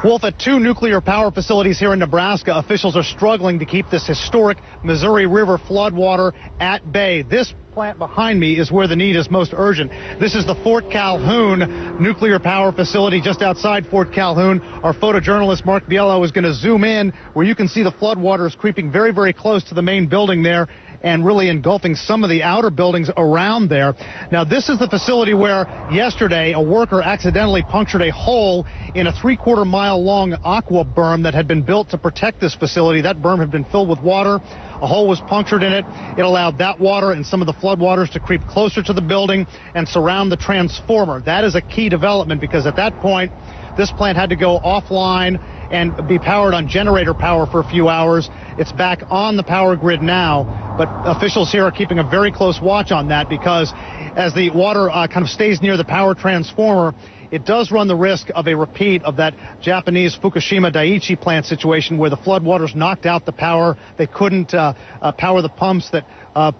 Wolf, at two nuclear power facilities here in Nebraska, officials are struggling to keep this historic Missouri River floodwater at bay. This plant behind me is where the need is most urgent. This is the Fort Calhoun nuclear power facility just outside Fort Calhoun. Our photojournalist Mark Biello is going to zoom in where you can see the floodwaters creeping very, very close to the main building there and really engulfing some of the outer buildings around there. Now, this is the facility where yesterday a worker accidentally punctured a hole in a 3/4 mile long aqua berm that had been built to protect this facility. That berm had been filled with water. A hole was punctured in it. It allowed that water and some of the floodwaters to creep closer to the building and surround the transformer. That is a key development because at that point, this plant had to go offline and be powered on generator power for a few hours. It's back on the power grid now, but officials here are keeping a very close watch on that because as the water kind of stays near the power transformer, it does run the risk of a repeat of that Japanese Fukushima Daiichi plant situation where the floodwaters knocked out the power. They couldn't power the pumps that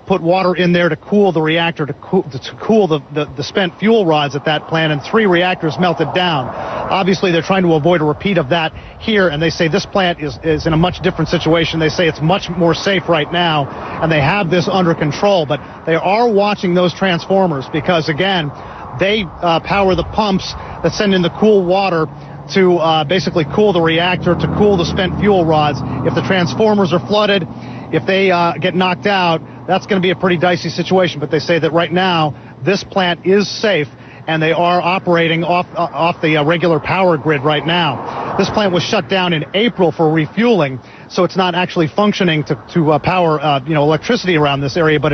put water in there to cool the reactor, to cool the spent fuel rods at that plant, and 3 reactors melted down. Obviously, they're trying to avoid a repeat of that here, and they say this plant is in a much different situation. They say it's much more safe right now, and they have this under control, but they are watching those transformers because, again, they power the pumps that send in the cool water to basically cool the reactor, to cool the spent fuel rods. If the transformers are flooded, if they get knocked out, that's going to be a pretty dicey situation. But they say that right now, this plant is safe, and they are operating off the regular power grid right now. This plant was shut down in April for refueling, so it's not actually functioning to power electricity around this area, but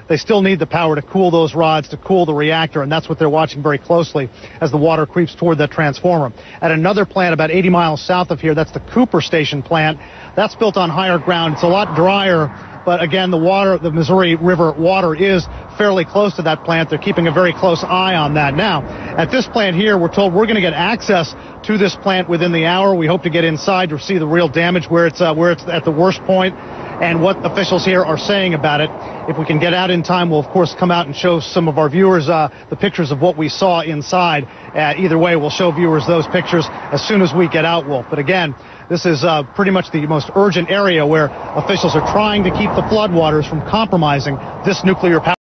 they still need the power to cool those rods, to cool the reactor, and that's what they're watching very closely as the water creeps toward that transformer. At another plant about 80 miles south of here, that's the Cooper Station plant. That's built on higher ground. It's a lot drier, but again, the Missouri River water is fairly close to that plant. They're keeping a very close eye on that. Now, at this plant here, we're told we're going to get access to this plant within the hour. We hope to get inside to see the real damage, where it's at the worst point, and what officials here are saying about it. If we can get out in time, we'll of course come out and show some of our viewers the pictures of what we saw inside. Either way, we'll show viewers those pictures as soon as we get out, Wolf. But again, this is pretty much the most urgent area where officials are trying to keep the floodwaters from compromising this nuclear power.